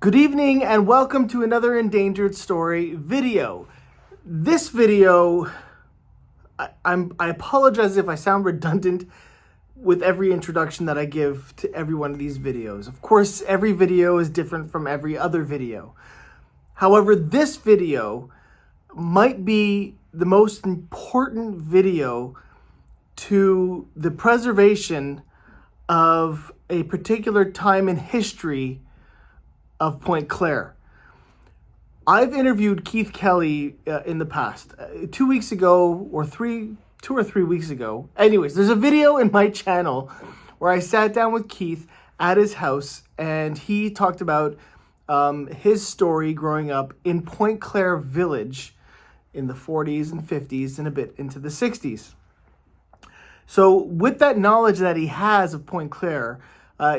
Good evening and welcome to another Endangered Story video. This video, I apologize if I sound redundant with every introduction that I give to every one of these videos. Of course, every video is different from every other video. However, this video might be the most important video to the preservation of a particular time in history of Pointe-Claire. I've interviewed Keith Kelly in the past, 2 weeks ago or 2 or 3 weeks ago. Anyways, there's a video in my channel where I sat down with Keith at his house and he talked about his story growing up in Pointe-Claire village in the 40s and 50s and a bit into the 60s. So with that knowledge that he has of Pointe-Claire,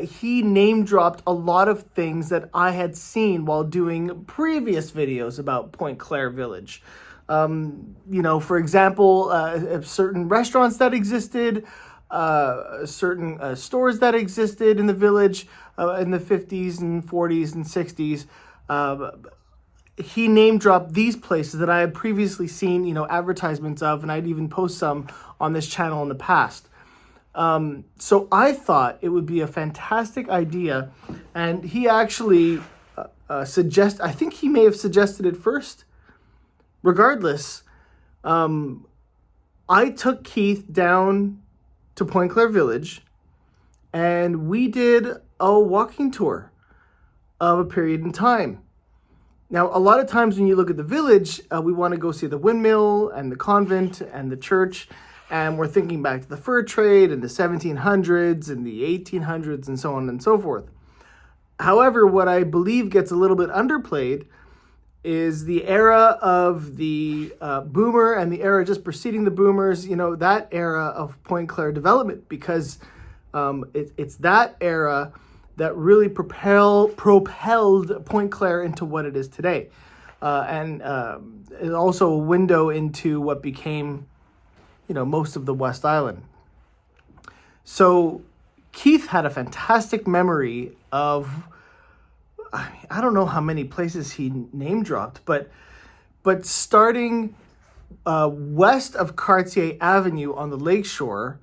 he name dropped a lot of things that I had seen while doing previous videos about Pointe-Claire village. For example, certain restaurants that existed, certain stores that existed in the village in the 50s and 40s and 60s. He name dropped these places that I had previously seen, advertisements of, and I'd even post some on this channel in the past. So I thought it would be a fantastic idea, and he actually I think he may have suggested it first. Regardless, I took Keith down to Pointe-Claire village, and we did a walking tour of a period in time. Now, a lot of times when you look at the village, we want to go see the windmill and the convent and the church. And we're thinking back to the fur trade in the 1700s and the 1800s and so on and so forth. However, what I believe gets a little bit underplayed is the era of the boomer and the era just preceding the boomers, that era of Pointe-Claire development, because it's that era that really propelled Pointe-Claire into what it is today. And it's also a window into what became most of the West Island. So Keith had a fantastic memory of, I don't know how many places he name dropped, but starting west of Cartier Avenue on the lakeshore,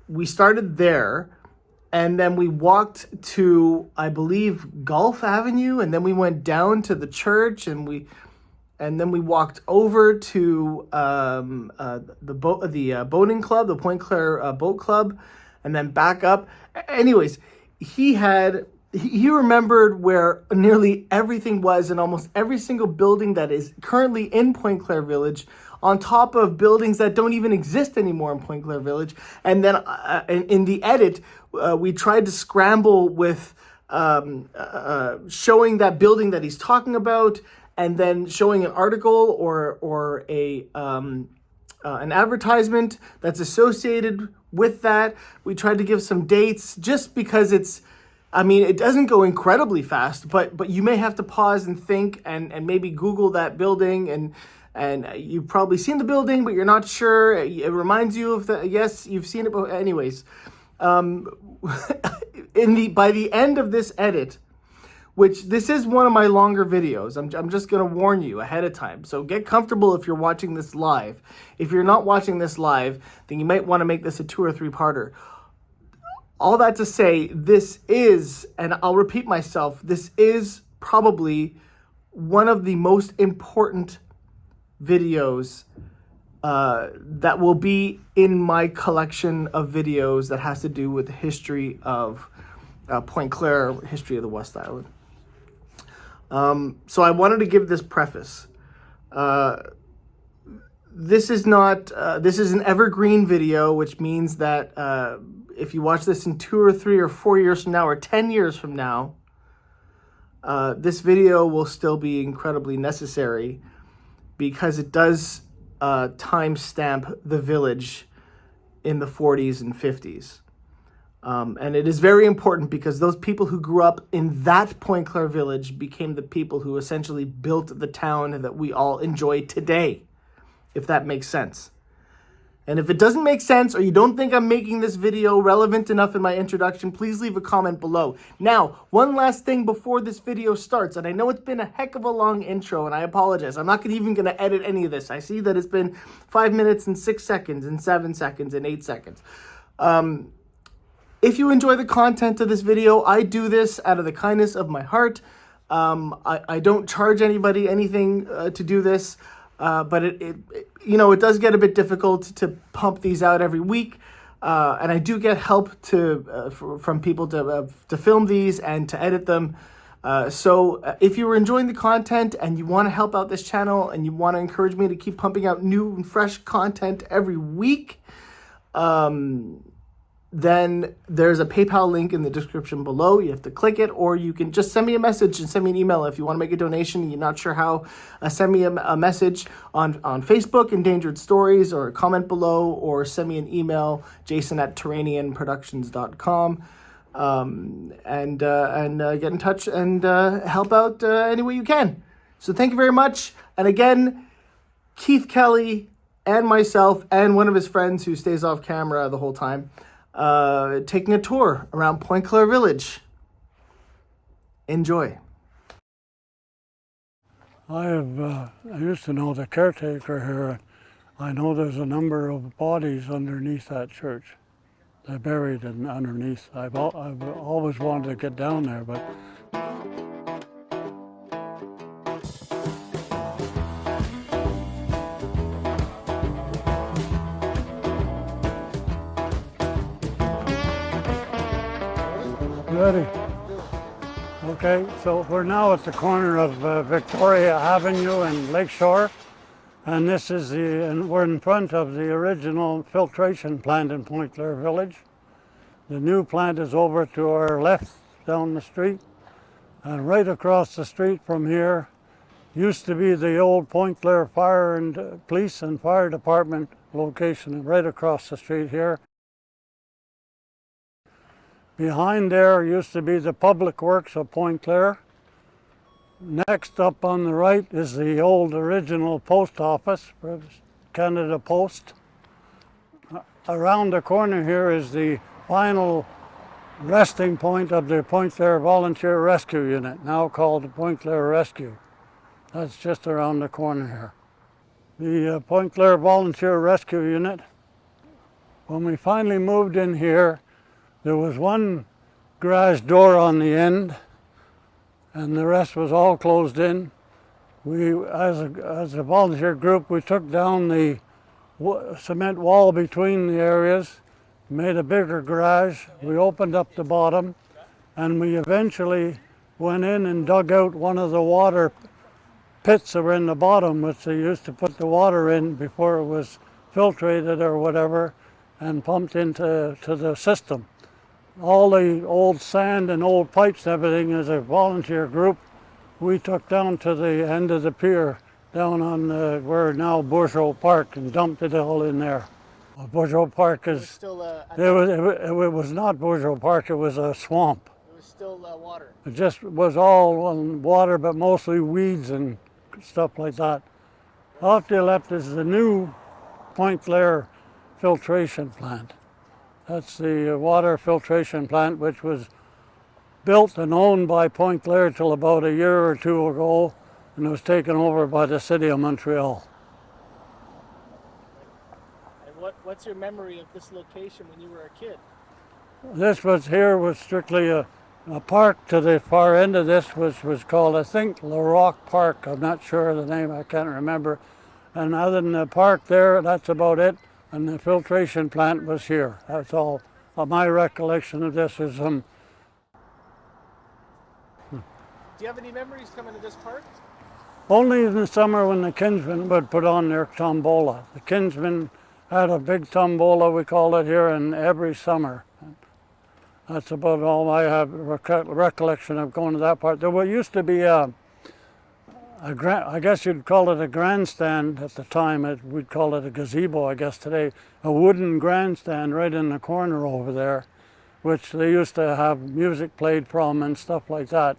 we started there, and then we walked to, I believe, Gulf Avenue, and then we went down to the church, and then we walked over to the boating club, the Pointe-Claire Boat Club, and then back up. Anyways, he remembered where nearly everything was, and almost every single building that is currently in Pointe-Claire village, on top of buildings that don't even exist anymore in Pointe-Claire village. And then in the edit, we tried to scramble with showing that building that he's talking about, and then showing an article or an advertisement that's associated with that. We tried to give some dates just because it doesn't go incredibly fast, but you may have to pause and think and maybe Google that building, and you've probably seen the building, but you're not sure. It reminds you of yes, you've seen it, but anyways, by the end of this edit, which this is one of my longer videos. I'm just going to warn you ahead of time. So get comfortable if you're watching this live. If you're not watching this live, then you might want to make this a 2 or 3-parter. All that to say, this is, and I'll repeat myself, this is probably one of the most important videos that will be in my collection of videos that has to do with the history of Pointe-Claire, history of the West Island. So I wanted to give this preface. This is an evergreen video, which means that if you watch this in 2 or 3 or 4 years from now, or 10 years from now, this video will still be incredibly necessary, because it does timestamp the village in the 40s and 50s. And it is very important because those people who grew up in that Pointe-Claire village became the people who essentially built the town that we all enjoy today, if that makes sense. And if it doesn't make sense or you don't think I'm making this video relevant enough in my introduction, please leave a comment below. Now, one last thing before this video starts, and I know it's been a heck of a long intro, and I apologize. I'm not even going to edit any of this. I see that it's been 5 minutes and 6 seconds and 7 seconds and 8 seconds. If you enjoy the content of this video, I do this out of the kindness of my heart. I don't charge anybody anything to do this. But it does get a bit difficult to pump these out every week, and I do get help from people to film these and to edit them. So if you are enjoying the content and you want to help out this channel and you want to encourage me to keep pumping out new and fresh content every week, then there's a PayPal link in the description below. You have to click it, or you can just send me a message and send me an email if you want to make a donation and you're not sure how. Send me a message on Facebook, Endangered Stories, or comment below, or send me an email, jason@terranianproductions.com, and get in touch and help out any way you can. So thank you very much. And again, Keith Kelly and myself and one of his friends who stays off camera the whole time, taking a tour around Pointe-Claire village. Enjoy. I used to know the caretaker here. I know there's a number of bodies underneath that church. They're buried underneath. I've always wanted to get down there, but ready. Okay, so we're now at the corner of Victoria Avenue and Lakeshore, and this is we're in front of the original filtration plant in Pointe-Claire village. The new plant is over to our left down the street, and right across the street from here used to be the old Pointe-Claire Fire and Police and Fire Department location, right across the street here. Behind there used to be the Public Works of Pointe-Claire. Next up on the right is the old original post office, Canada Post. Around the corner here is the final resting point of the Pointe-Claire Volunteer Rescue Unit, now called the Pointe-Claire Rescue. That's just around the corner here. The Pointe-Claire Volunteer Rescue Unit, when we finally moved in here, there was one garage door on the end, and the rest was all closed in. We, as a volunteer group, we took down the cement wall between the areas, made a bigger garage. We opened up the bottom, and we eventually went in and dug out one of the water pits that were in the bottom, which they used to put the water in before it was filtrated or whatever, and pumped into the system. All the old sand and old pipes and everything, as a volunteer group, we took down to the end of the pier down on where now Bourgeois Park, and dumped it all in there. Bourgeois Park is, it was not Bourgeois Park, it was a swamp. It was still water. It just was all water, but mostly weeds and stuff like that. Off to the left is the new Pointe-Claire filtration plant. That's the water filtration plant, which was built and owned by Pointe-Claire till about a year or two ago, and it was taken over by the city of Montreal. And what's your memory of this location when you were a kid? This was strictly a park to the far end of this, which was called, I think, La Roque Park. I'm not sure of the name, I can't remember. And other than the park there, that's about it. And the filtration plant was here. That's all. My recollection of this is Do you have any memories coming to this park? only in the summer when the Kinsmen would put on their tombola. The Kinsmen had a big tombola, we call it here, and every summer. That's about all I have recollection of going to that part. There used to be I guess you'd call it a grandstand at the time. We'd call it a gazebo, I guess today. A wooden grandstand right in the corner over there, which they used to have music played from and stuff like that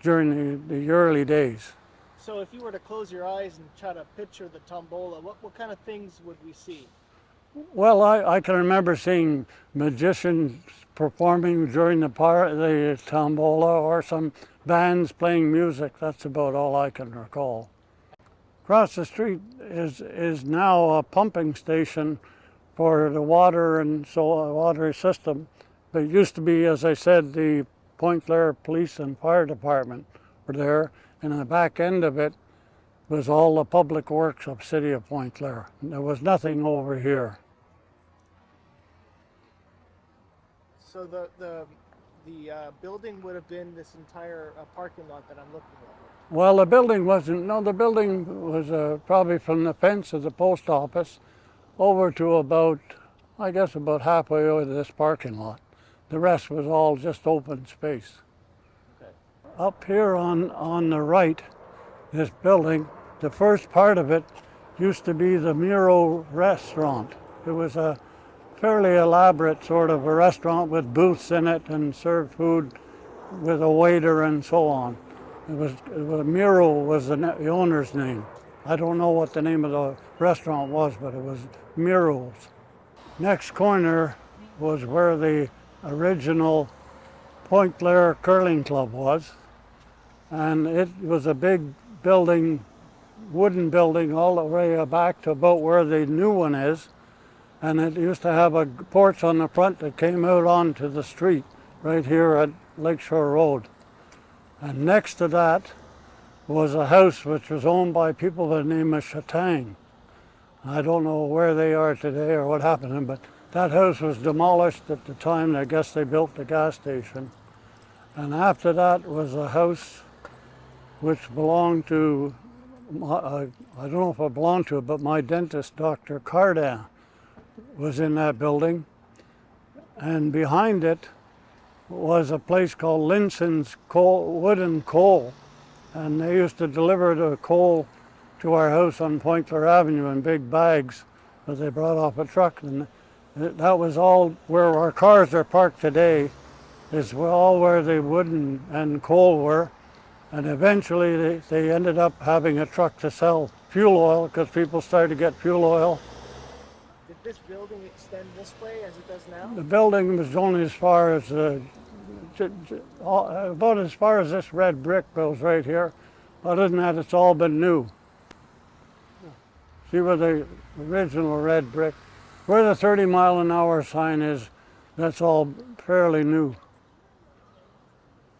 during the early days. So if you were to close your eyes and try to picture the tombola, what kind of things would we see? Well, I can remember seeing magicians performing during the tombola, or some bands playing music. That's about all I can recall. Across the street is now a pumping station for the water and water system. But it used to be, as I said, the Pointe-Claire Police and Fire Department were there, and in the back end of it was all the public works of City of Pointe-Claire. There was nothing over here. So the building would have been this entire parking lot that I'm looking at. Well, the building wasn't, no, the building was probably from the fence of the post office over to about, I guess, about halfway over this parking lot. The rest was all just open space. Okay. Up here on the right, this building, the first part of it used to be the Miro restaurant. It was a fairly elaborate sort of a restaurant with booths in it and served food with a waiter and so on. Miro was the owner's name. I don't know what the name of the restaurant was, but it was Miro's. Next corner was where the original Pointe-Claire Curling Club was, and it was a big building, wooden building, all the way back to about where the new one is, and it used to have a porch on the front that came out onto the street right here at Lakeshore Road. And next to that was a house which was owned by people by the name of Chatang. I don't know where they are today or what happened to them, but that house was demolished at the time. I guess they built the gas station. And after that was a house which belonged to, I don't know if it belonged to it, but my dentist, Dr. Cardin, was in that building. And behind it was a place called Linson's Wood and Coal. And they used to deliver the coal to our house on Pointe-Claire Avenue in big bags that they brought off a truck. And that was all where our cars are parked today, is all where the wood and coal were. And eventually they ended up having a truck to sell fuel oil because people started to get fuel oil. Did this building extend this way as it does now? The building was only as far as, about as far as this red brick goes right here. Other than that, it's all been new. See where the original red brick, where the 30-mile-an-hour sign is, that's all fairly new.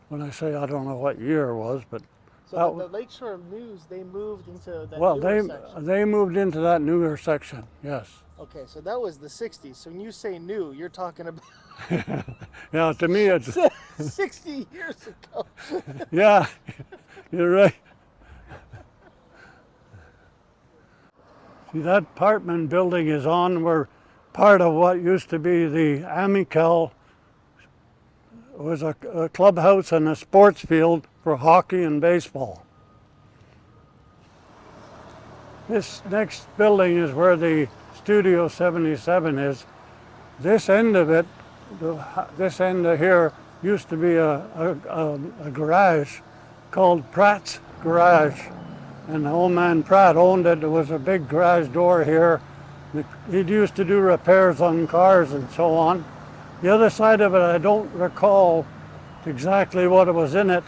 When I say I don't know what year it was, but so the Lakeshore News, they moved into that section. They moved into that newer section, yes. Okay, so that was the 60s. So when you say new, you're talking about Yeah, to me it's 60 years ago. Yeah, you're right. See, that apartment building is on where part of what used to be the Amical was a clubhouse and a sports field for hockey and baseball. This next building is where the Studio 77 is. This end of it, this end of here, used to be a garage called Pratt's Garage. And the old man Pratt owned it. There was a big garage door here. He'd used to do repairs on cars and so on. The other side of it, I don't recall exactly what was in it,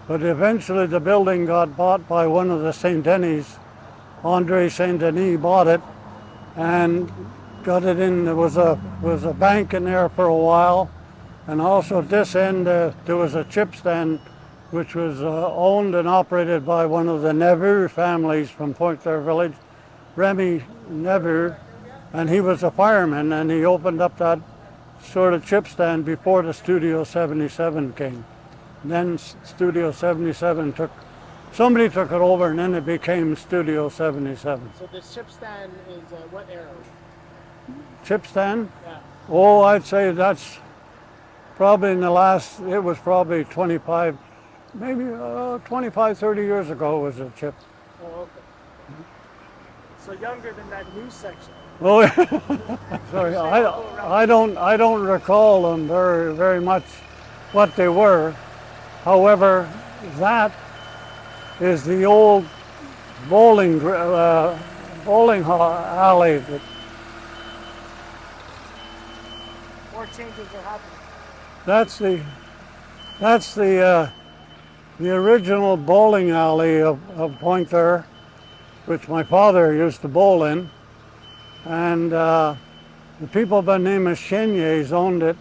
but eventually the building got bought by one of the St. Denis. Andre St. Denis bought it and got it in. There was a bank in there for a while, and also at this end there was a chip stand which was owned and operated by one of the Neveu families from Pointe-Claire Village, Remy Neveu, and he was a fireman, and he opened up that sort of chip stand before the Studio 77 came. And then Studio 77 somebody took it over, and then it became Studio 77. So the chip stand is what era? Chip stand? Yeah. Oh, I'd say that's probably it was probably 25, maybe 25, 30 years ago was a chip. Oh, okay. So younger than that news section. Oh, sorry, I don't recall them very, very much what they were. However, that is the old bowling alley changes are happening. That's the original bowling alley of Pointe-Claire, which my father used to bowl in, and the people by the name of Cheniers owned it.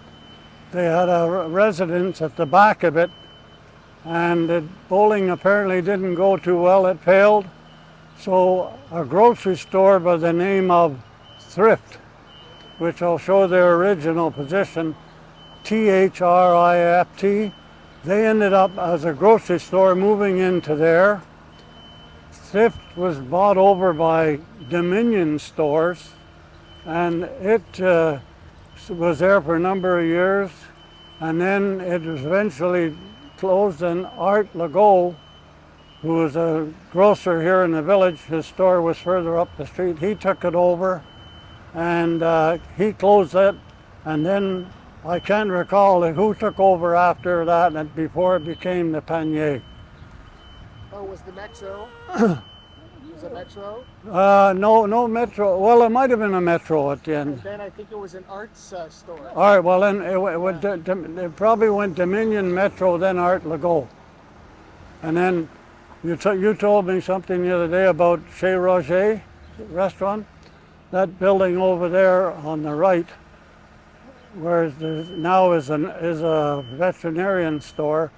They had a residence at the back of it, and the bowling apparently didn't go too well. It failed. So a grocery store by the name of Thrift, which I'll show their original position, Thrift, they ended up as a grocery store moving into there. Thrift was bought over by Dominion Stores, and it was there for a number of years, and then it was eventually closed, and Art Legault, who was a grocer here in the village, his store was further up the street, he took it over, and he closed it, and then I can't recall who took over after that and before it became the Panier. Oh, was the Metro? Was it Metro? No Metro. Well, it might have been a Metro at the end. And then I think it was an arts store. All right, well then it probably went Dominion, Metro, then Art Legault. And then you told me something the other day about Chez Roger restaurant. That building over there on the right, where there now is a veterinarian store.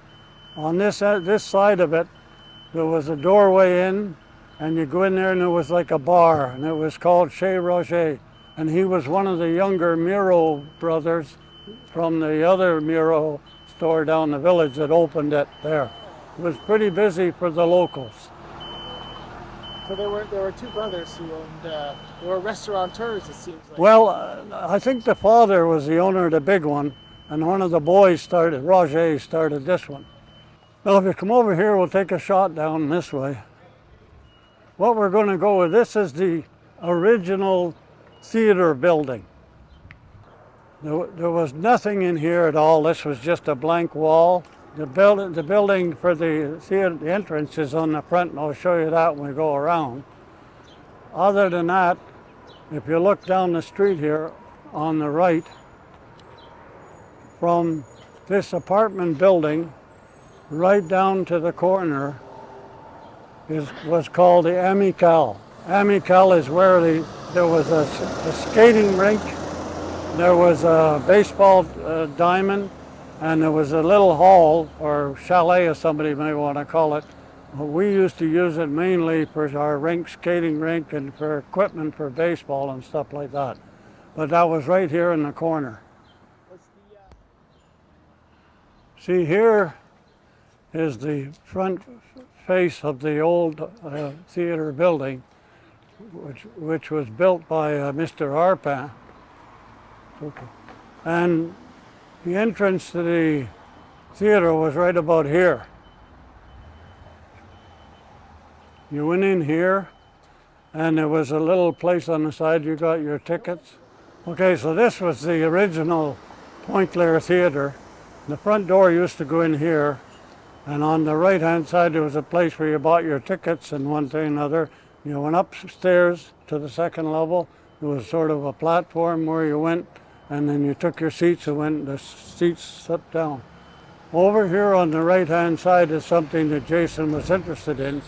On this side of it, there was a doorway in, and you go in there and it was like a bar, and it was called Chez Roger. And he was one of the younger Miro brothers from the other Miro store down the village that opened it there. It was pretty busy for the locals. So there were two brothers who owned, they were restaurateurs, it seems like. Well, I think the father was the owner of the big one, and one of the boys Roger started this one. Now if you come over here, we'll take a shot down this way. What we're going to go with, this is the original theater building. There was nothing in here at all. This was just a blank wall. The building for the theater, the entrance is on the front, and I'll show you that when we go around. Other than that, if you look down the street here on the right, from this apartment building right down to the corner was called the Amical. Amical is where there was a skating rink, there was a baseball diamond, and there was a little hall, or chalet as somebody may want to call it. We used to use it mainly for our rink, skating rink, and for equipment for baseball and stuff like that. But that was right here in the corner. See, here is the front face of the old theater building, which was built by Mr. Arpin. Okay. And the entrance to the theater was right about here. You went in here, and there was a little place on the side you got your tickets. Okay, so this was the original Pointe-Claire Theater. The front door used to go in here, and on the right-hand side there was a place where you bought your tickets and one thing and another. You went upstairs to the second level. There was sort of a platform where you went, and then you took your seats and went, the seats sat down. Over here on the right-hand side is something that Jason was interested in.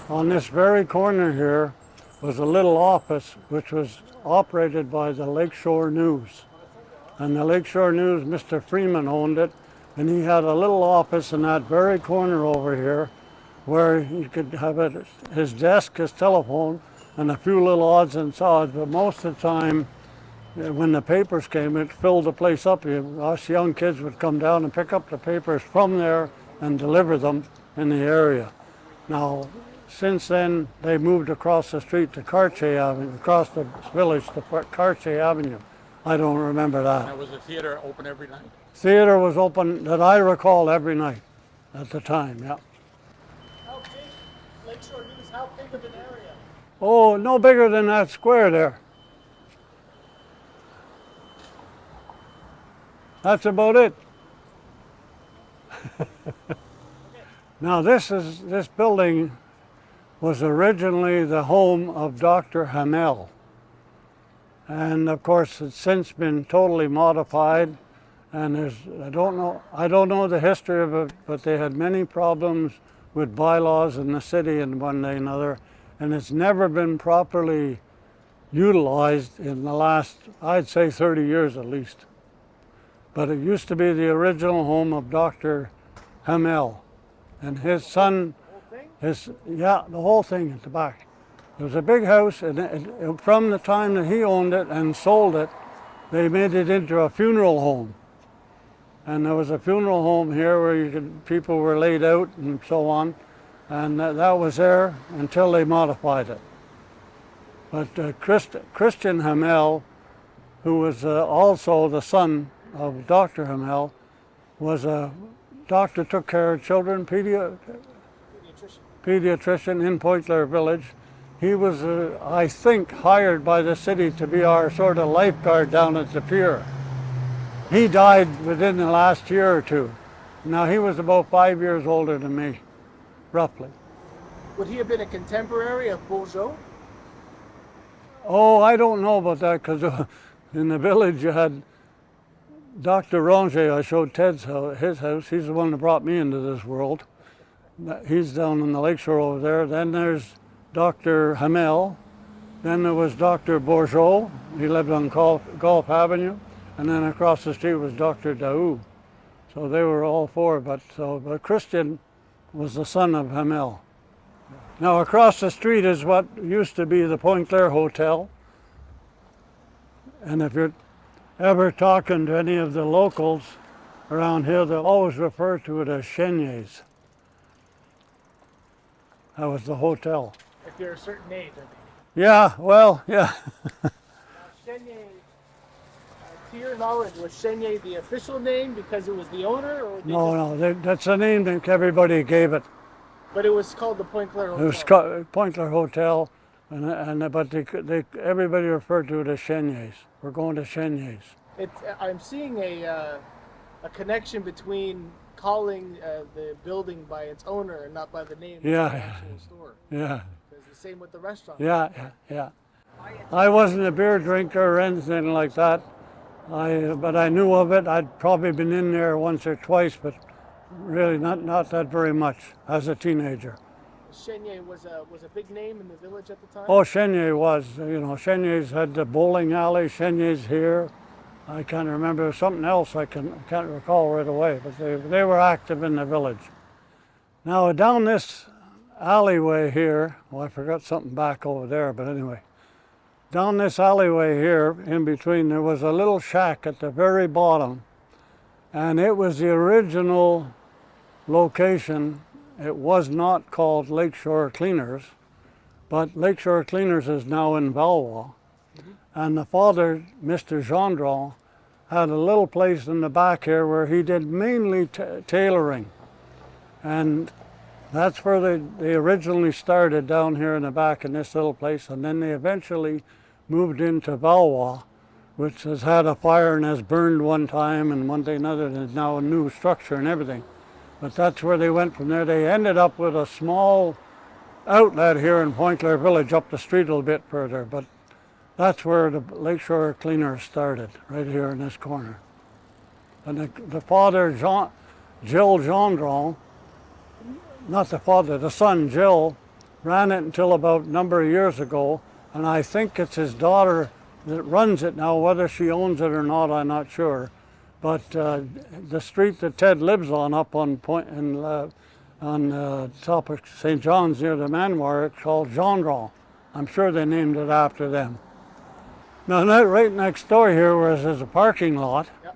On this very corner here was a little office which was operated by the Lakeshore News. And the Lakeshore News, Mr. Freeman owned it, and he had a little office in that very corner over here where he could have his desk, his telephone, and a few little odds and sods, but most of the time when the papers came, it filled the place up. Us young kids would come down and pick up the papers from there and deliver them in the area. Now, since then, they moved across the street to Cartier Avenue, across the village to Cartier Avenue. I don't remember that. Now, was the theater open every night? Theater was open, that I recall, every night at the time, yeah. How big, Lakeshore News, how big of an area? Oh, no bigger than that square there. That's about it. Now this building was originally the home of Dr. Hamel. And of course it's since been totally modified. And I don't know the history of it, but they had many problems with bylaws in the city and one day another, and it's never been properly utilized in the last, I'd say 30 years at least. But it used to be the original home of Dr. Hamel and his son, the whole thing at the back. It was a big house, and from the time that he owned it and sold it, they made it into a funeral home. And there was a funeral home here where people were laid out and so on, and that was there until they modified it. But Christian Hamel, who was also the son of Dr. Hamel, was a doctor, took care of children, pediatrician in Pointe-Claire village. He was, I think, hired by the city to be our sort of lifeguard down at the pier. He died within the last year or two. Now, he was about 5 years older than me, roughly. Would he have been a contemporary of Bourgeot? Oh, I don't know about that, because in the village you had Dr. Ranger. I showed Ted's his house. He's the one that brought me into this world. He's down on the lakeshore over there. Then there's Dr. Hamel. Then there was Dr. Bourgeot. He lived on Gulf Avenue. And then across the street was Dr. Daou. So they were all four, but Christian was the son of Hamel. Now across the street is what used to be the Pointe-Claire Hotel. And if you're ever talking to any of the locals around here, they'll always refer to it as Chegnier's. That was the hotel. If you're a certain age, I think. Yeah, well, yeah. Chenier, to your knowledge, was Chenier the official name because it was the owner? Or No, that's the name that everybody gave it. But it was called the Pointe-Claire Hotel. It was called Pointe-Claire Hotel, but everybody referred to it as Chegnier's. We're going to Chegnier's. I'm seeing a connection between calling the building by its owner and not by the name of the actual store. Yeah. It's the same with the restaurant. Yeah. I wasn't a beer drinker or anything like that, but I knew of it. I'd probably been in there once or twice, but really not that very much as a teenager. Chenier was a big name in the village at the time? Oh, Chenier was. Chenier's had the bowling alley. Chenier's here. I can't remember something else. I can't recall right away. But they were active in the village. Now down this alleyway here. I forgot something back over there. But anyway, down this alleyway here, in between, there was a little shack at the very bottom, and it was the original location. It was not called Lakeshore Cleaners, but Lakeshore Cleaners is now in Valois. And the father, Mr. Gendron, had a little place in the back here where he did mainly tailoring. And that's where they originally started, down here in the back in this little place. And then they eventually moved into Valois, which has had a fire and has burned one time and one day another, and is now a new structure and everything. But that's where they went from there. They ended up with a small outlet here in Pointe-Claire village up the street a little bit further. But that's where the Lakeshore Cleaners started, right here in this corner. And the father, Gilles Gendron, not the father, the son, Gilles, ran it until about a number of years ago. And I think it's his daughter that runs it now. Whether she owns it or not, I'm not sure. But the street that Ted lives on up on top of St. John's near the Manoir, it's called Gendron. I'm sure they named it after them. Now, right next door here, where there's a parking lot, Yep.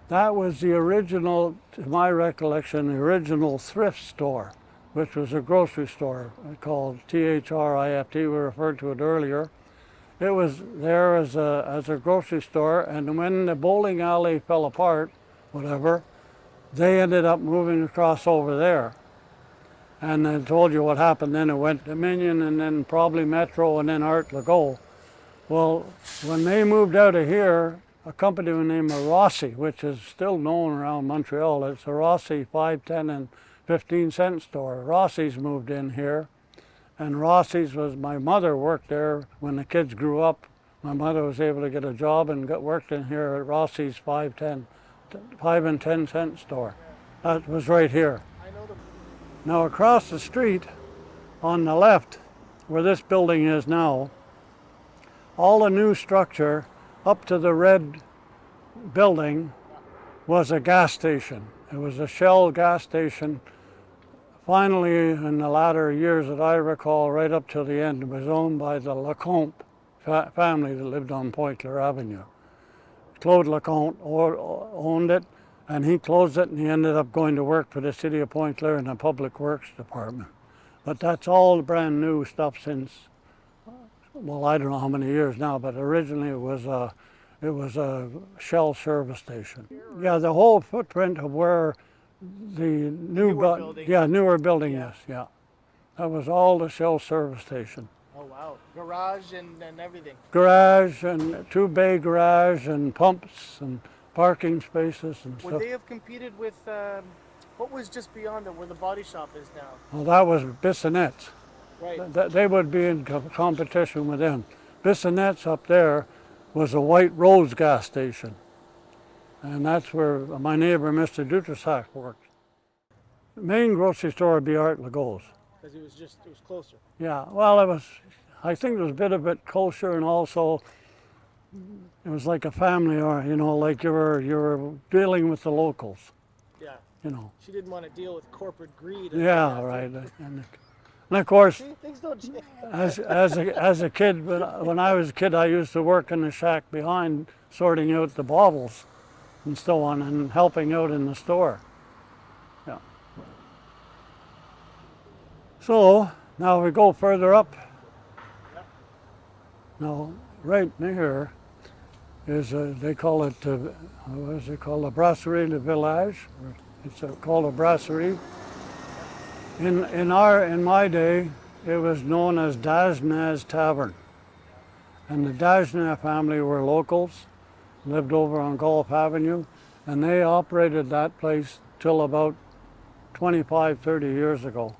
That was the original, to my recollection, the original thrift store, which was a grocery store called THRIFT. We referred to it earlier. It was there as a grocery store, and when the bowling alley fell apart, whatever, they ended up moving across over there. And I told you what happened then. It went Dominion and then probably Metro and then Art Legault. Well, when they moved out of here, a company named Rossi, which is still known around Montreal, it's a Rossi 5, 10, and 15-cent store. Rossi's moved in here. And Rossi's was, my mother worked there when the kids grew up. My mother was able to get a job and worked in here at Rossi's 5, 10 5 and 10 cent store. That was right here. I know the. Now across the street on the left, where this building is now, all the new structure up to the red building was a gas station. It was a Shell gas station. Finally, in the latter years that I recall, right up to the end, it was owned by the Lecomte family that lived on Pointe-Claire Avenue. Claude Lecomte owned it, and he closed it, and he ended up going to work for the city of Pointe-Claire in the Public Works Department. But that's all brand new stuff since, well, I don't know how many years now, but originally it was a Shell service station. Yeah, the whole footprint of where the newer building is, yeah. That was all the Shell service station. Oh wow, garage and everything. Garage and 2-bay garage and pumps and parking spaces and stuff. Would they have competed with, what was just beyond it, where the body shop is now? Well, that was Bissonnette's. Right. They would be in competition with them. Bissonnette's up there was a White Rose gas station. And that's where my neighbor, Mr. Dutrasac, worked. The main grocery store would be Art Legault's. Because it was closer. Yeah, well, I think it was a bit of it kosher, and also it was like a family, or, you know, like you were dealing with the locals, Yeah. you know. She didn't want to deal with corporate greed. Yeah, right. And of course, See, things don't change. as a kid, when I was a kid, I used to work in the shack behind, sorting out the bottles and so on, and helping out in the store. Yeah. So now we go further up. Now, right near is they call it what is it called? La Brasserie de Village. It's called a brasserie. In my day, it was known as Dajnaz Tavern, and the Dajnaz family were locals, lived over on Gulf Avenue, and they operated that place till about 25, 30 years ago.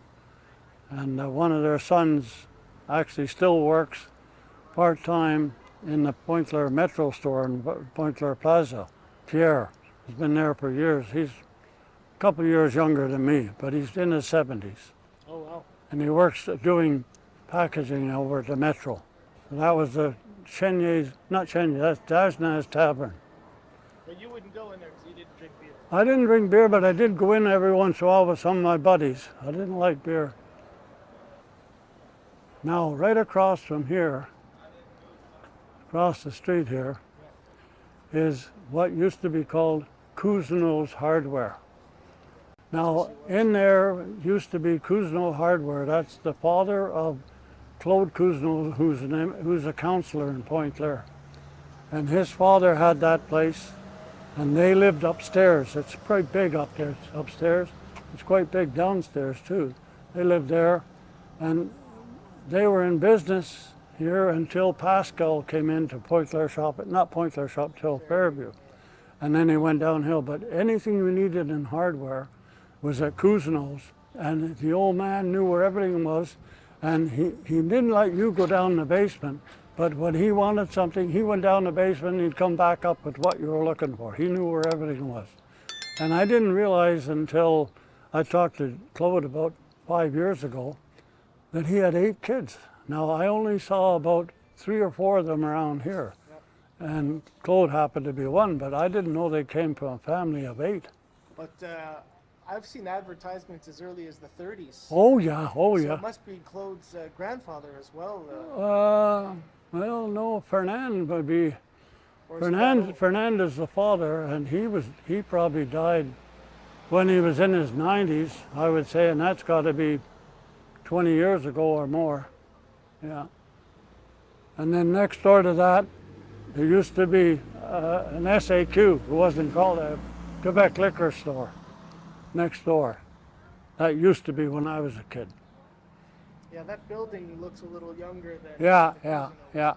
And one of their sons actually still works part-time in the Pointe-Claire Metro store in Pointe-Claire Plaza. Pierre has been there for years. He's a couple of years younger than me, but he's in his 70s. Oh wow. And he works doing packaging over at the Metro. So that was the that's Dajnaz Tavern. But you wouldn't go in there because you didn't drink beer. I didn't drink beer, but I did go in every once in a while with some of my buddies. I didn't like beer. Now, right across from here, across the street here, is what used to be called Cousineau's Hardware. Now, in there used to be Cousineau Hardware. That's the father of Claude Cousineau, who's a counselor in Pointe-Claire. And his father had that place, and they lived upstairs. It's quite big up there, upstairs. It's quite big downstairs, too. They lived there, and they were in business here until Pascal came into Pointe-Claire shop, not Pointe-Claire shop, till Fairview. And then he went downhill. But anything we needed in hardware was at Cousineau's. And the old man knew where everything was. And he didn't let you go down the basement. But when he wanted something, he went down the basement and he'd come back up with what you were looking for. He knew where everything was. And I didn't realize until I talked to Claude about 5 years ago that he had 8 kids. Now, I only saw about 3 or 4 of them around here. Yep. And Claude happened to be one, but I didn't know they came from a family of 8. But I've seen advertisements as early as the 30s. Oh, yeah, oh, So yeah. it must be Claude's grandfather as well. Well, no, Fernand would be, Or is that- Fernand is the father, and he probably died when he was in his 90s, I would say, and that's got to be 20 years ago or more. Yeah. And then next door to that, there used to be an SAQ. It wasn't called a Quebec liquor store next door. That used to be when I was a kid. Yeah, that building looks a little younger than. Yeah, the yeah, Cousineau. yeah.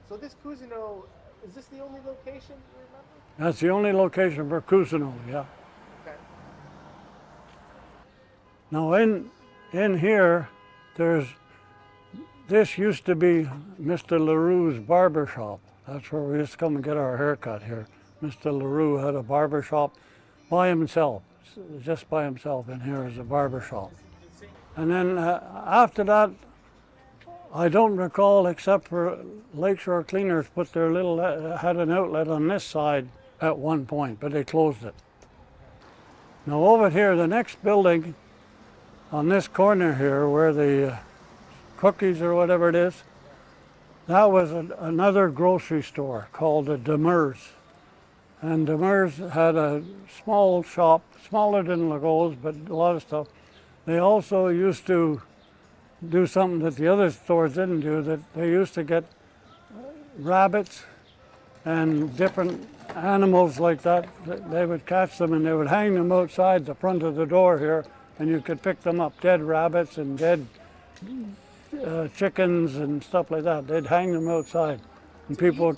So this Cousineau, is this the only location you remember? That's the only location for Cousineau, yeah. Okay. Now in here, this used to be Mr. LaRue's barber shop. That's where we used to come and get our hair cut here. Mr. LaRue had a barber shop by himself, just by himself in here as a barber shop. And then after that, I don't recall, except for Lakeshore Cleaners put their little, had an outlet on this side at one point, but they closed it. Now over here, the next building on this corner here, where the cookies or whatever it is, that was another grocery store called the Demers. And Demers had a small shop, smaller than Legault's, but a lot of stuff. They also used to do something that the other stores didn't do, that they used to get rabbits and different animals like that. They would catch them and they would hang them outside the front of the door here, and you could pick them up, dead rabbits and dead chickens and stuff like that. They'd hang them outside, and people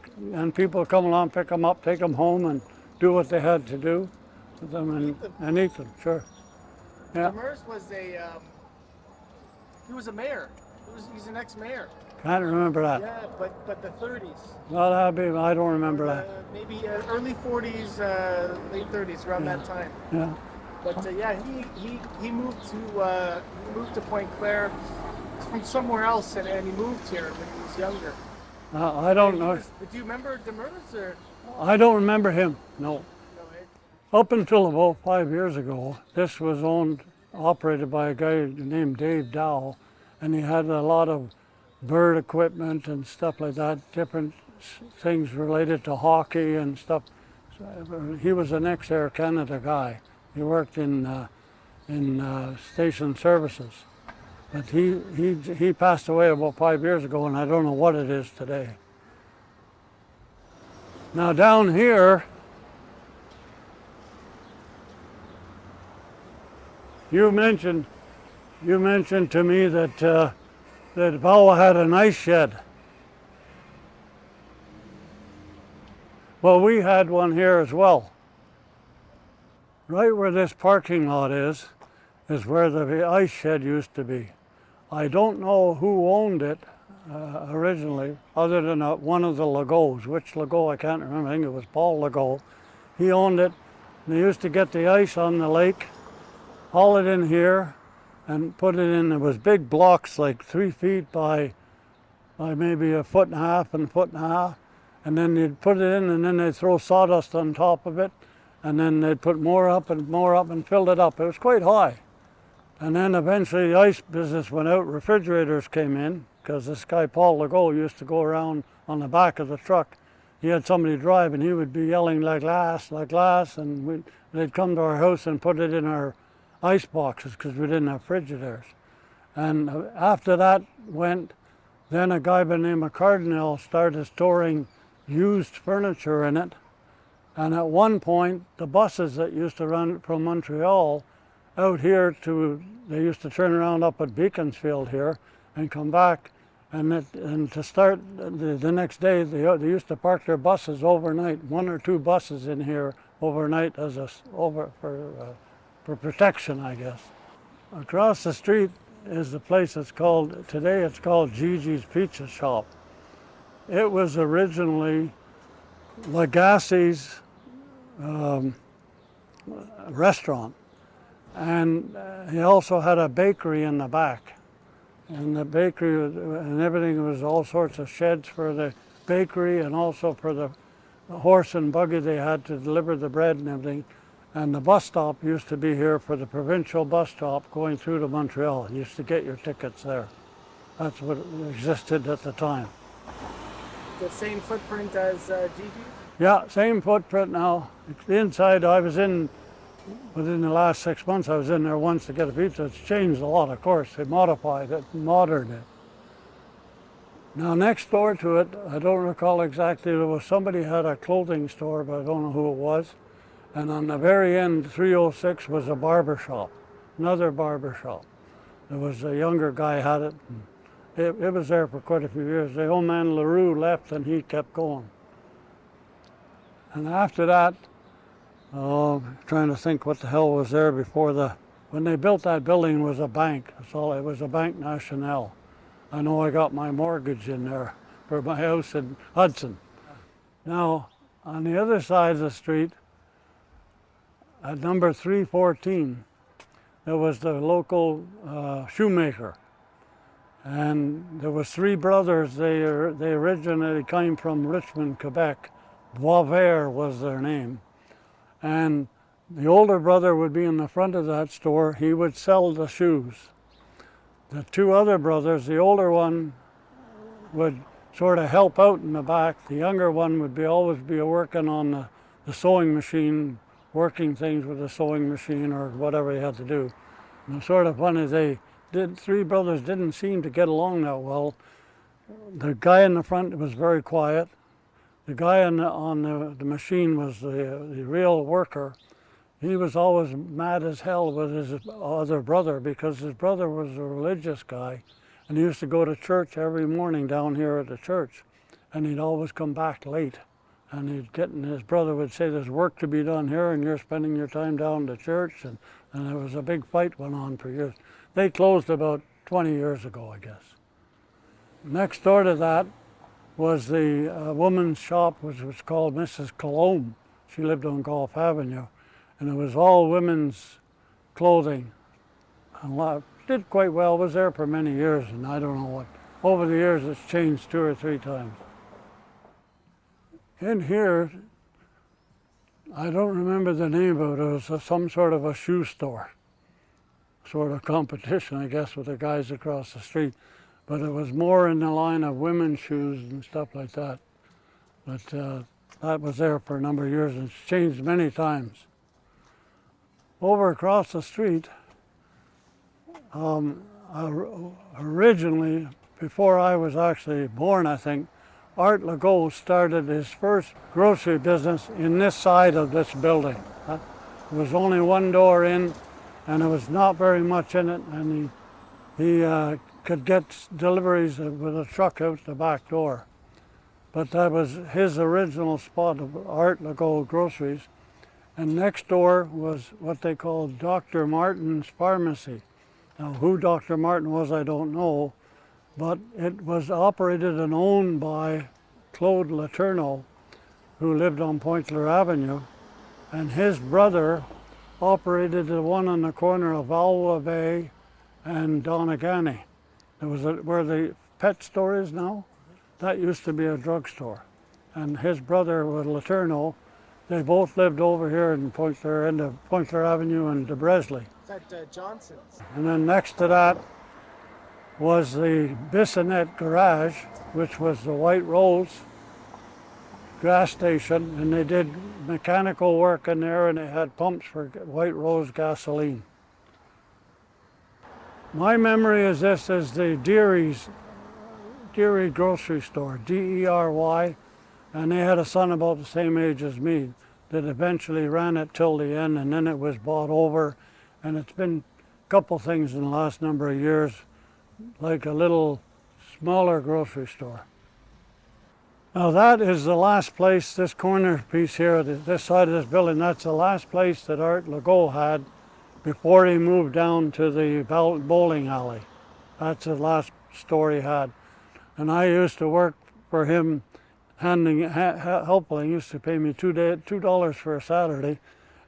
come along, pick them up, take them home, and do what they had to do with them and eat them. Sure. Yeah. Demers was he was a mayor. He's an ex-mayor. Can't remember that. Yeah, but the 30s. Well, that'd be, I don't remember that. Maybe early 40s, late 30s, around that time. Yeah. But yeah, he moved to Pointe-Claire from somewhere else, and he moved here when he was younger. I don't know. But do you remember Demers or? I don't remember him. No. No, eh? Up until about 5 years ago, this was operated by a guy named Dave Dow, and he had a lot of bird equipment and stuff like that, different things related to hockey and stuff. So, he was an ex-Air Canada guy. He worked in station services. But he passed away about 5 years ago, and I don't know what it is today. Now down here, you mentioned to me that that Vawa had an ice shed. Well, we had one here as well. Right where this parking lot is where the ice shed used to be. I don't know who owned it originally, other than one of the Legaults. Which Legault, I can't remember. I think it was Paul Legault. He owned it. They used to get the ice on the lake, haul it in here, and put it in. There was big blocks, like 3 feet by maybe a foot and a half and a foot and a half. And then they'd put it in, and then they'd throw sawdust on top of it, and then they'd put more up and filled it up. It was quite high. And then eventually the ice business went out, refrigerators came in, because this guy Paul Legault used to go around on the back of the truck. He had somebody drive, and he would be yelling like glass, and they'd come to our house and put it in our ice boxes, because we didn't have frigidaires. And after that went, then a guy by the name of Cardinal started storing used furniture in it. And at one point, the buses that used to run from Montreal out here they used to turn around up at Beaconsfield here and come back, and to start the next day, they used to park their buses overnight, 1 or 2 buses in here overnight for protection, I guess. Across the street is the place today it's called Gigi's Pizza Shop. It was originally Legasse's restaurant, and he also had a bakery in the back. And the bakery and everything was all sorts of sheds for the bakery, and also for the horse and buggy they had to deliver the bread and everything. And the bus stop used to be here for the provincial bus stop going through to Montreal. You used to get your tickets there. That's what existed at the time. The same footprint as Gigi? Yeah, same footprint now. The inside, within the last 6 months, I was in there once to get a pizza. It's changed a lot, of course. They modified it, moderned it. Now, next door to it, I don't recall exactly, somebody had a clothing store, but I don't know who it was. And on the very end, 306 was a barber shop, another barber shop. There was a younger guy had it. It was there for quite a few years. The old man LaRue left, and he kept going. And after that, trying to think what the hell was there before when they built that building was a bank. That's all. It was a Bank National. I know I got my mortgage in there for my house in Hudson. Now, On the other side of the street, at number 314, there was the local shoemaker. And there was three brothers. They originally came from Richmond, Quebec. Boisvert was their name. And the older brother would be in the front of that store. He would sell the shoes. The two other brothers, the older one would sort of help out in the back. The younger one would always be working on the sewing machine, working things with the sewing machine or whatever he had to do. And it was sort of funny, three brothers didn't seem to get along that well. The guy in the front was very quiet. The guy on the machine was the real worker. He was always mad as hell with his other brother because his brother was a religious guy, and he used to go to church every morning down here at the church, and he'd always come back late. And his brother would say, "There's work to be done here, and you're spending your time down to church," and there was a big fight went on for years. They closed about 20 years ago, I guess. Next door to that was the woman's shop, which was called Mrs. Colombe. She lived on Gulf Avenue, and it was all women's clothing. And did quite well, was there for many years, and I don't know what. Over the years, it's changed 2 or 3 times. In here, I don't remember the name of it. It was some sort of a shoe store. Sort of competition, I guess, with the guys across the street. But it was more in the line of women's shoes and stuff like that. But that was there for a number of years and it's changed many times. Over across the street, originally, before I was actually born, I think, Art Legault started his first grocery business in this side of this building. There was only one door in, and there was not very much in it, and he could get deliveries with a truck out the back door. But that was his original spot of Art Legault Groceries. And next door was what they called Dr. Martin's Pharmacy. Now, who Dr. Martin was, I don't know, but it was operated and owned by Claude Letourneau, who lived on Pointe-Claire Avenue, and his brother operated the one on the corner of Valois Bay and Donegal. There was where the pet store is now. That used to be a drugstore. And his brother was Letourneau. They both lived over here in Pointe-Claire, end of Pointe-Claire Avenue and de Bresley. Is that Johnson's? And then next to that was the Bissonnette Garage, which was the White Rose gas station, and they did mechanical work in there, and they had pumps for White Rose gasoline. My memory is this is the Deary grocery store, D-E-R-Y, and they had a son about the same age as me that eventually ran it till the end, and then it was bought over, and it's been a couple things in the last number of years, like a little smaller grocery store. Now that is the last place, this corner piece here, this side of this building, that's the last place that Art Legault had before he moved down to the bowling alley. That's the last store he had. And I used to work for him, helping. He used to pay me $2 for a Saturday,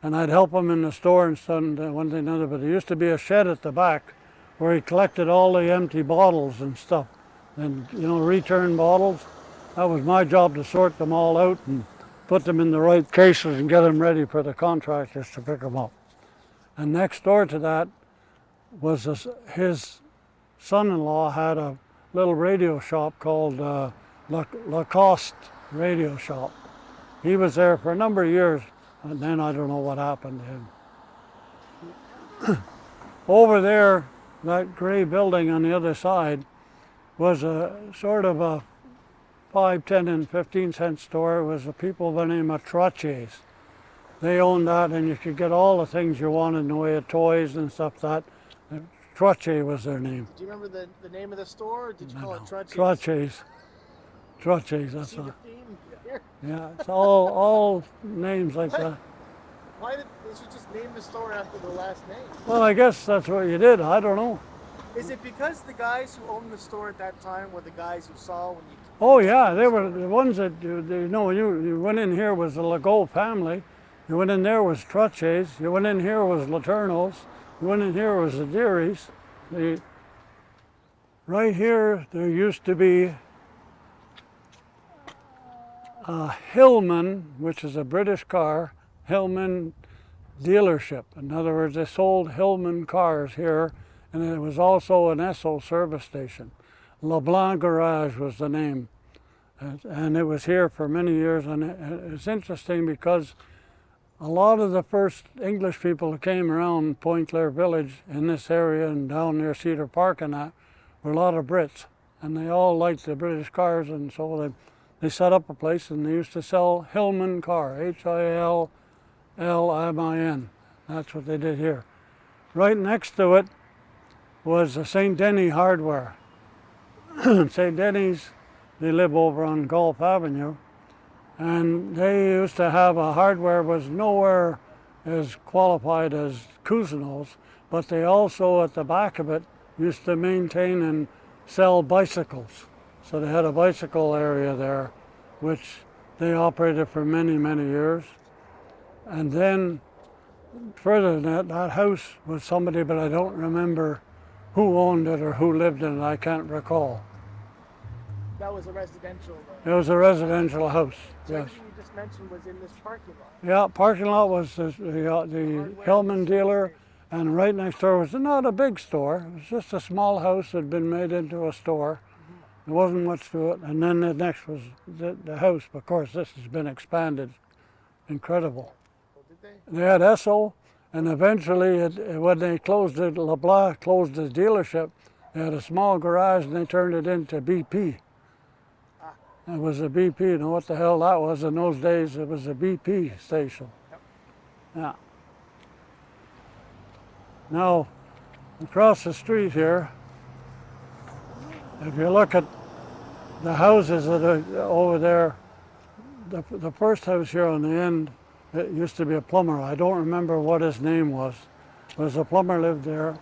and I'd help him in the store and stuff, one thing and another. But there used to be a shed at the back where he collected all the empty bottles and stuff, and return bottles. That was my job to sort them all out and put them in the right cases and get them ready for the contractors to pick them up. And next door to that was his son-in-law had a little radio shop called Lacoste Radio Shop. He was there for a number of years, and then I don't know what happened to him. Over there, that gray building on the other side was a sort of a 5, 10, and 15-cent store. It was the people by the name of Trottiers. They owned that, and you could get all the things you wanted in the way of toys and stuff. Trottier was their name. Do you remember the name of the store, or did you call it Trottiers? Trottiers. Trottiers, that's all. The theme here? Yeah, it's all names like that. Why did they should just name the store after the last name? Well, I guess that's what you did. I don't know. Is it because the guys who owned the store at that time were the guys who saw when you Oh yeah, they were the ones that you went in here was the Legault family. You went in there was Truches. You went in here was Laternos. You went in here was the Dearys. The right here there used to be a Hillman, which is a British car, Hillman dealership. In other words, they sold Hillman cars here, and it was also an Esso service station. LeBlanc Garage was the name. And it was here for many years, and it's interesting because a lot of the first English people who came around Pointe-Claire village in this area and down near Cedar Park and that were a lot of Brits, and they all liked the British cars, and so they set up a place and they used to sell Hillman car, Hillmin. That's what they did here. Right next to it was the St. Denis Hardware. St. Denis, they live over on Gulf Avenue, and they used to have a hardware was nowhere as qualified as Cousineau's, but they also at the back of it used to maintain and sell bicycles. So they had a bicycle area there, which they operated for many, many years. And then further than that house was somebody, but I don't remember who owned it or who lived in it, I can't recall. That was a residential. It was a residential house, So yes. you just mentioned was in this parking lot. Yeah, parking lot was the Hillman dealer, and right next door was not a big store. It was just a small house that had been made into a store. There wasn't much to it. And then the next was the house. Of course, this has been expanded. Incredible. Did they? They had Esso, and eventually, when they closed it, LeBlanc closed the dealership. They had a small garage, and they turned it into BP. It was a BP. You know what the hell that was? In those days, it was a BP station. Yep. Yeah. Now, across the street here, if you look at the houses that are over there, the first house here on the end, it used to be a plumber. I don't remember what his name was. There was a plumber lived there.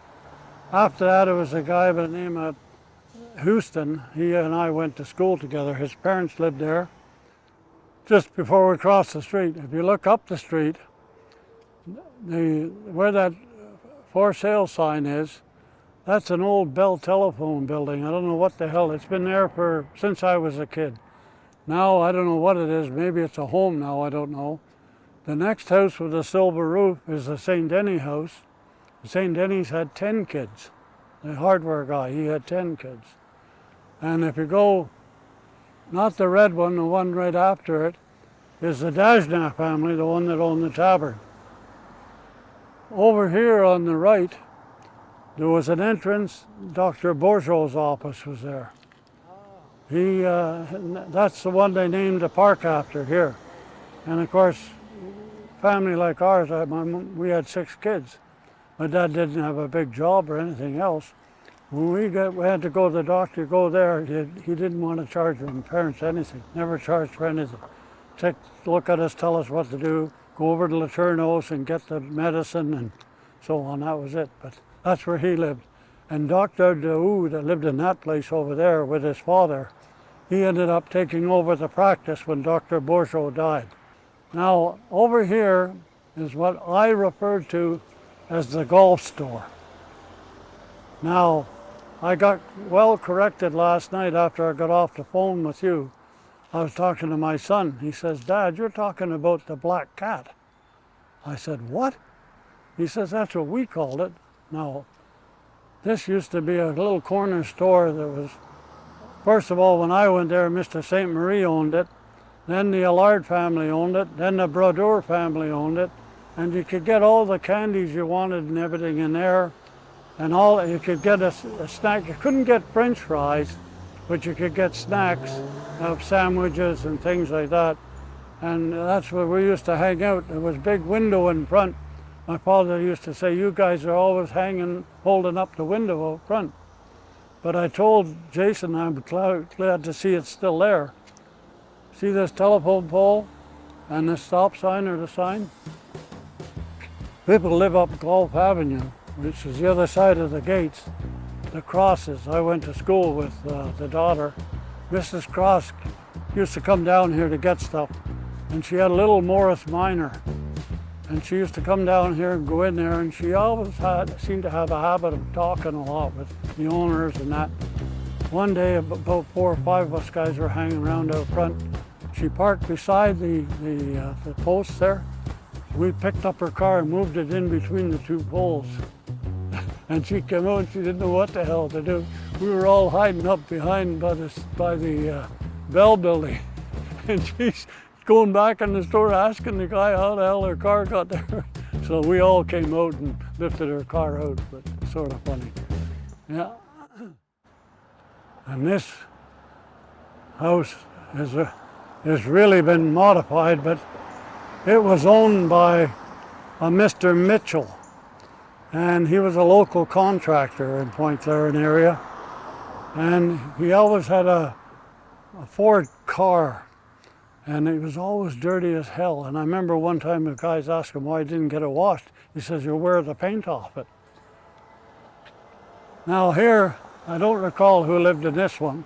After that, it was a guy by the name of Houston. He and I went to school together. His parents lived there. Just before we crossed the street, if you look up the street, where that for sale sign is, that's an old Bell telephone building. I don't know what the hell. It's been there since I was a kid. Now I don't know what it is. Maybe it's a home now. I don't know. The next house with a silver roof is the St. Denis house. St. Denis had 10 kids. The hardware guy, he had 10 kids. And if you go, not the red one, the one right after it, is the Dajna family, the one that owned the tavern. Over here on the right, there was an entrance. Dr. Bourgeau's office was there. That's the one they named the park after here. And of course, family like ours, we had 6 kids. My dad didn't have a big job or anything else. When we had to go to the doctor, go there, he didn't want to charge my parents anything. Never charged for anything. Look at us, tell us what to do, go over to Laternos and get the medicine and so on. That was it. But that's where he lived. And Dr. Daoud, that lived in that place over there with his father, he ended up taking over the practice when Dr. Bourgeau died. Now, over here is what I referred to as the golf store. Now, I got well corrected last night after I got off the phone with you. I was talking to my son. He says, "Dad, you're talking about the Black Cat." I said, "What?" He says, "That's what we called it." Now, this used to be a little corner store that was, first of all, when I went there, Mr. St. Marie owned it. Then the Allard family owned it. Then the Brodeur family owned it. And you could get all the candies you wanted and everything in there. And you could get a snack. You couldn't get French fries, but you could get snacks of sandwiches and things like that. And that's where we used to hang out. There was a big window in front. My father used to say, "You guys are always holding up the window out front." But I told Jason I'm glad to see it's still there. See this telephone pole and the stop sign or the sign? People live up Gulf Avenue, which is the other side of the gates, the crosses. I went to school with the daughter, Mrs. Cross used to come down here to get stuff, and she had a little Morris Minor. And she used to come down here and go in there, and she always seemed to have a habit of talking a lot with the owners and that. One day, about 4 or 5 of us guys were hanging around out front. She parked beside the posts there. We picked up her car and moved it in between the 2 poles. And she came out and she didn't know what the hell to do. We were all hiding up behind by the Bell building. And she's going back in the store asking the guy how the hell her car got there. So we all came out and lifted her car out, but sort of funny. Yeah. And this house has really been modified, but it was owned by a Mr. Mitchell, and he was a local contractor in Pointe-Claire area, and he always had a Ford car, and it was always dirty as hell. And I remember one time the guys asked him why he didn't get it washed. He says, "You'll wear the paint off it." Now here, I don't recall who lived in this one,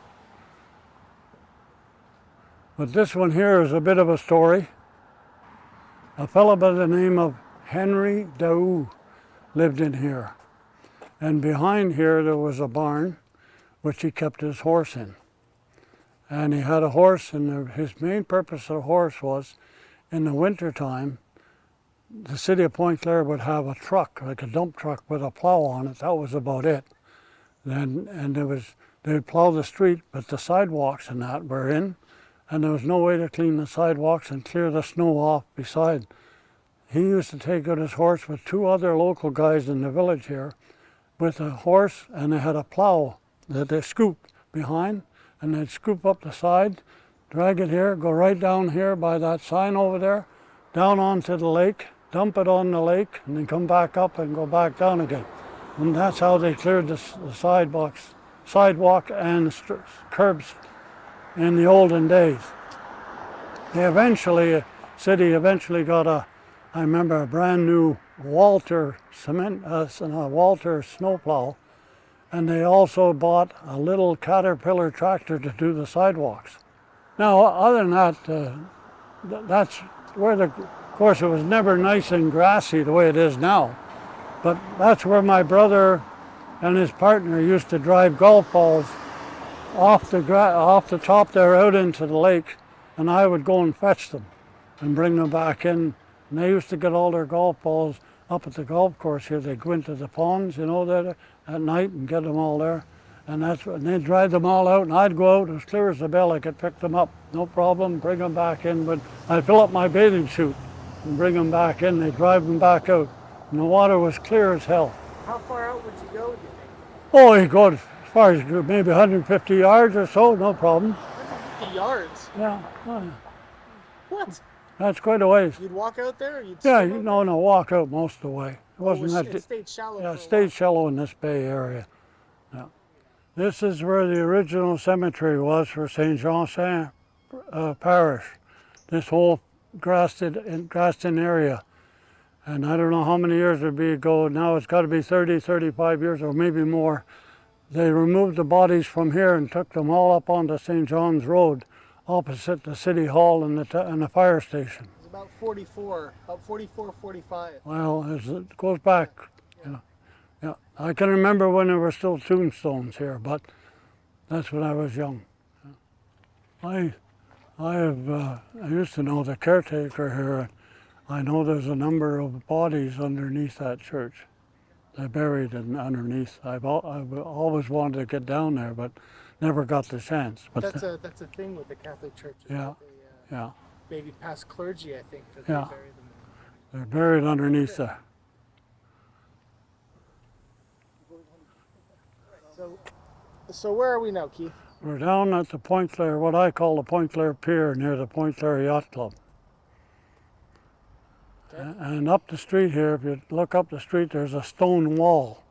but this one here is a bit of a story. A fellow by the name of Henry Daou lived in here. And behind here there was a barn which he kept his horse in. And he had a horse, and his main purpose of the horse was, in the winter time, the city of Pointe-Claire would have a truck, like a dump truck with a plow on it. That was about it. And they would plow the street, but the sidewalks and that were in, and there was no way to clean the sidewalks and clear the snow off beside. He used to take out his horse with 2 other local guys in the village here with a horse, and they had a plow that they scooped behind, and they'd scoop up the side, drag it here, go right down here by that sign over there, down onto the lake, dump it on the lake, and then come back up and go back down again. And that's how they cleared the sidewalk and curbs in the olden days. City eventually got I remember a brand new Walter Walter snowplow, and they also bought a little Caterpillar tractor to do the sidewalks. Now, other than that, that's where of course it was never nice and grassy the way it is now, but that's where my brother and his partner used to drive golf balls off the top there out into the lake, and I would go and fetch them and bring them back in. And they used to get all their golf balls up at the golf course here. They'd go into the ponds, there at night and get them all there. And they'd drive them all out, and I'd go out as clear as a bell. I could pick them up, no problem, bring them back in. But I'd fill up my bathing suit and bring them back in. They'd drive them back out. And the water was clear as hell. How far out would you go, do you think? Oh, you go as far as maybe 150 yards or so, no problem. 150 yards? Yeah. What? That's quite a ways. You'd walk out there? Or you'd walk out most of the way. It stayed shallow. Yeah, it stayed shallow in this bay area. Yeah. This is where the original cemetery was for St. Jean Parish. This whole grassed-in area. And I don't know how many years it would be ago. Now it's got to be 30, 35 years or maybe more. They removed the bodies from here and took them all up onto St. John's Road, opposite the city hall and the fire station. It's about 44, 45. Well, it goes back. Yeah. I can remember when there were still tombstones here, but that's when I was young. I used to know the caretaker here. I know there's a number of bodies underneath that church. They're buried underneath. I've always wanted to get down there, but never got the chance. But that's a thing with the Catholic Church. Yeah. Maybe past clergy, I think, that yeah. they bury them in. They're buried underneath there. So where are we now, Keith? We're down at the Pointe-Claire, what I call the Pointe-Claire Pier, near the Pointe-Claire Yacht Club. Okay. And up the street here, if you look up the street, there's a stone wall.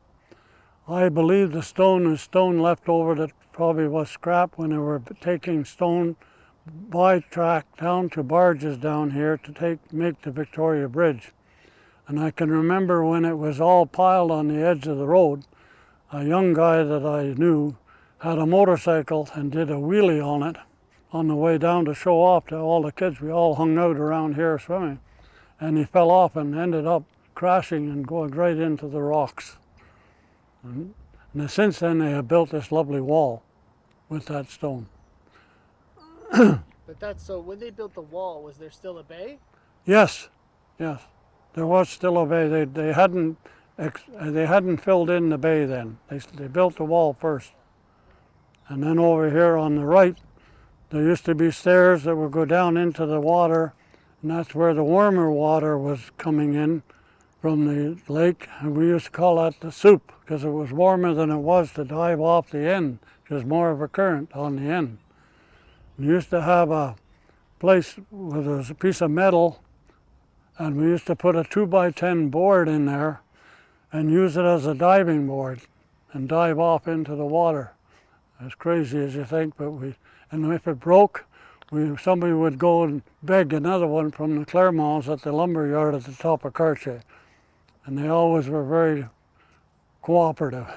I believe the stone is stone left over that probably was scrap when they were taking stone by track down to barges down here to make the Victoria Bridge. And I can remember when it was all piled on the edge of the road, a young guy that I knew had a motorcycle and did a wheelie on it on the way down to show off to all the kids. We all hung out around here swimming. And he fell off and ended up crashing and going right into the rocks. And since then they have built this lovely wall with that stone. But that's so. When they built the wall, was there still a bay? Yes, yes, there was still a bay. They hadn't filled in the bay then. They built the wall first, and then over here on the right, there used to be stairs that would go down into the water, and that's where the warmer water was coming in from the lake, and we used to call that the soup because it was warmer than it was to dive off the end. There's more of a current on the end. We used to have a place where there was a piece of metal, and we used to put a 2x10 board in there and use it as a diving board and dive off into the water. As crazy as you think, but and if it broke, somebody would go and beg another one from the Claremonts at the lumber yard at the top of Cartier. And they always were very cooperative.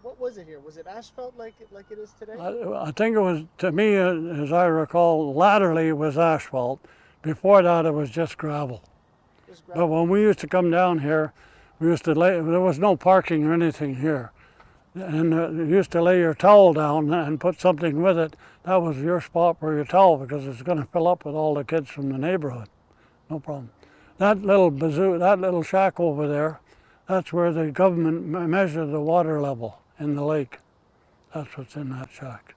What was it here? Was it asphalt like it is today? I think it was, to me, as I recall, latterly it was asphalt. Before that it was just gravel. But when we used to come down here, we used to there was no parking or anything here. And you used to lay your towel down and put something with it. That was your spot for your towel because it's going to fill up with all the kids from the neighborhood. No problem. That little shack over there, that's where the government measured the water level in the lake. That's what's in that shack.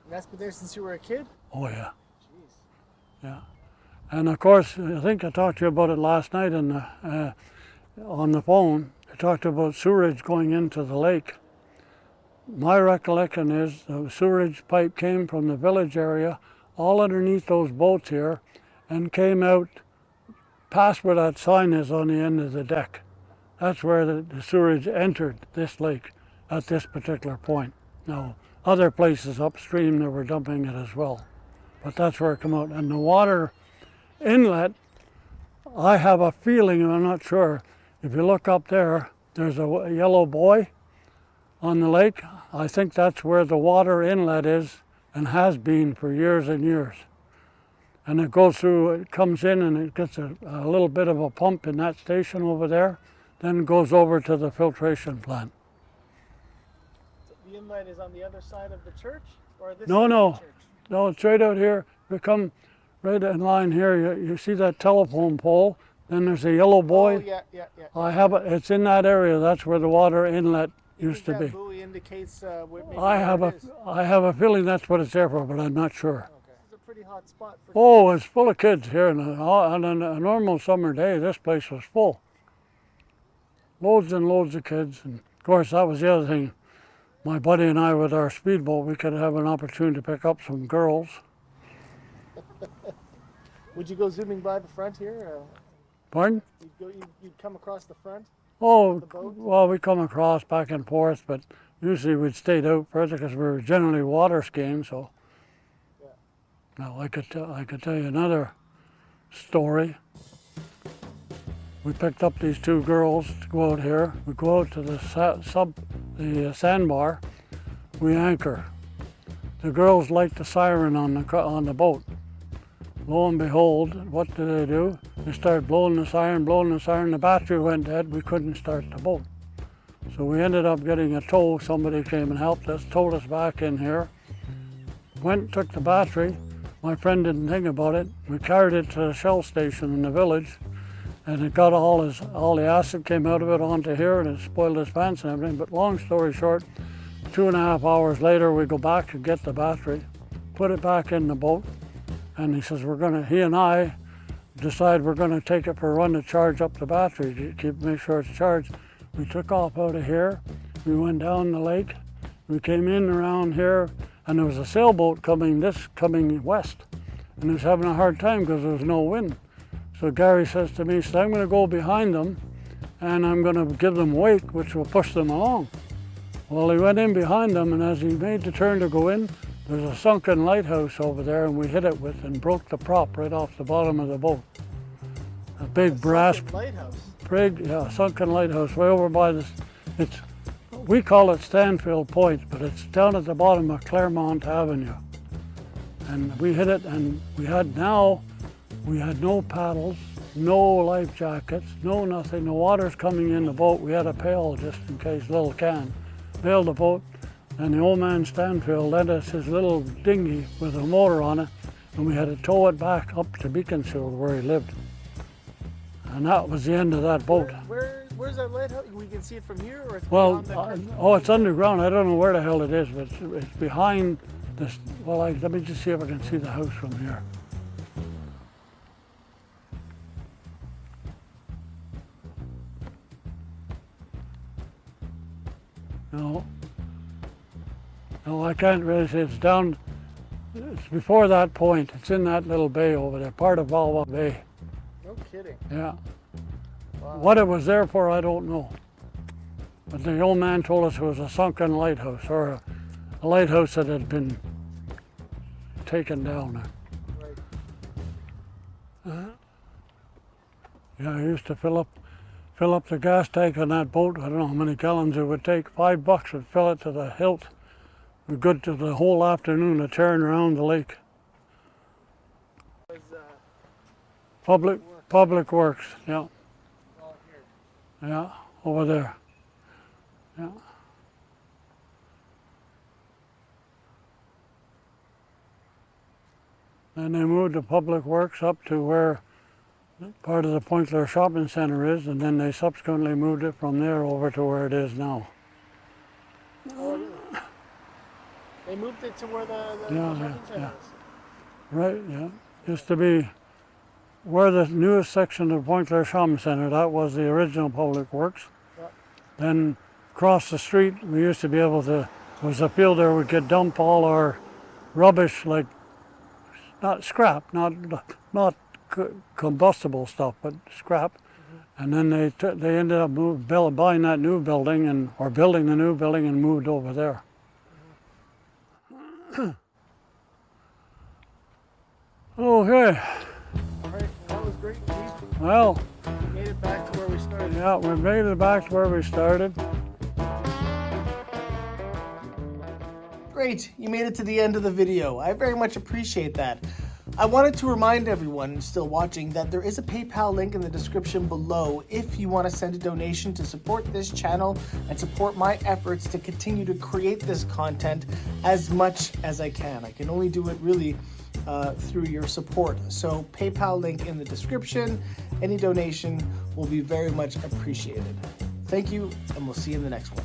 And that's been there since you were a kid? Oh yeah. Jeez. Yeah. And of course, I think I talked to you about it last night on the phone. I talked about sewerage going into the lake. My recollection is the sewerage pipe came from the village area all underneath those boats here and came out past where that sign is on the end of the deck. That's where the sewerage entered this lake at this particular point. Now, other places upstream they were dumping it as well, but that's where it came out. And the water inlet, I have a feeling, and I'm not sure, if you look up there, there's a yellow buoy on the lake. I think that's where the water inlet is and has been for years and years. And it goes through, it comes in and it gets a little bit of a pump in that station over there, then it goes over to the filtration plant. So the inlet is on the other side of the church? Or this No, side no. of the church? No, it's right out here. If you come right in line here, you see that telephone pole, then there's a yellow buoy. Oh, yeah. It's in that area. That's where the water inlet used to be. That buoy indicates where maybe I have a feeling that's what it's there for, but I'm not sure. Okay. It's a pretty hot spot for Oh, it's full of kids here. On a normal summer day, this place was full. Loads and loads of kids. And of course, that was the other thing. My buddy and I, with our speedboat, we could have an opportunity to pick up some girls. Would you go zooming by the front here? Pardon? You'd come across the front? Oh, The boat? well, we come across back and forth, but usually we'd stayed out further because we were generally water skiing. So, Yeah. now I could tell you another story. We picked up these two girls to go out here. We go out to the sandbar. We anchor. The girls light the siren on the boat. Lo and behold, what do? They started blowing the siren. The battery went dead. We couldn't start the boat. So we ended up getting a tow. Somebody came and helped us, towed us back in here. Went, took the battery. My friend didn't think about it. We carried it to the Shell station in the village, and it got all the acid came out of it onto here, and it spoiled his pants and everything. But long story short, 2.5 hours later, we go back and get the battery, put it back in the boat. And he says, he and I decide we're gonna take it for a run to charge up the battery, make sure it's charged. We took off out of here, we went down the lake, we came in around here, and there was a sailboat coming west, and it was having a hard time because there was no wind. So Gary says to me, I'm gonna go behind them, and I'm gonna give them wake, which will push them along. Well, he went in behind them, and as he made the turn to go in, there's a sunken lighthouse over there, and we hit it with and broke the prop right off the bottom of the boat. A big brass lighthouse. sunken lighthouse way over by this. It's we call it Stanfield Point, but it's down at the bottom of Claremont Avenue. And we hit it, and we had no paddles, no life jackets, no nothing. The water's coming in the boat. We had a pail just in case, little can. Bailed the boat, and the old man Stanfield lent us his little dinghy with a motor on it, and we had to tow it back up to Beaconsfield where he lived. And that was the end of that boat. Where's that lighthouse? We can see it from here, or it's Well, beyond the oh, it's underground. I don't know where the hell it is, but it's behind this. Well, let me just see if I can see the house from here. No, I can't really say. It's down. It's before that point. It's in that little bay over there, part of Valwa Bay. No kidding. Yeah. Wow. What it was there for, I don't know. But the old man told us it was a sunken lighthouse, or a lighthouse that had been taken down. Right. Yeah, I used to fill up the gas tank on that boat. I don't know how many gallons it would take. $5 would fill it to the hilt. We're good to the whole afternoon to turn around the lake. Was, Public Works, yeah. all here. Yeah, over there. Yeah. And they moved the Public Works up to where part of the Pointe-Claire shopping center is, and then they subsequently moved it from there over to where it is now. Oh, really? They moved it to where the Yeah, shopping center yeah. is. Right, yeah. Used to be where the newest section of Pointe-Claire shopping center, that was the original Public Works. Yep. Then across the street, we used to be able to, was a field there we could dump all our rubbish, like not scrap, not combustible stuff, but scrap. And then they ended up buying that new building or building the new building and moved over there. Okay. All right, that was great, Keith. Well, We made it back to where we started. yeah, we made it back to where we started. Great, you made it to the end of the video. I very much appreciate that. I wanted to remind everyone still watching that there is a PayPal link in the description below if you want to send a donation to support this channel and support my efforts to continue to create this content as much as I can. I can only do it really through your support. So PayPal link in the description. Any donation will be very much appreciated. Thank you, and we'll see you in the next one.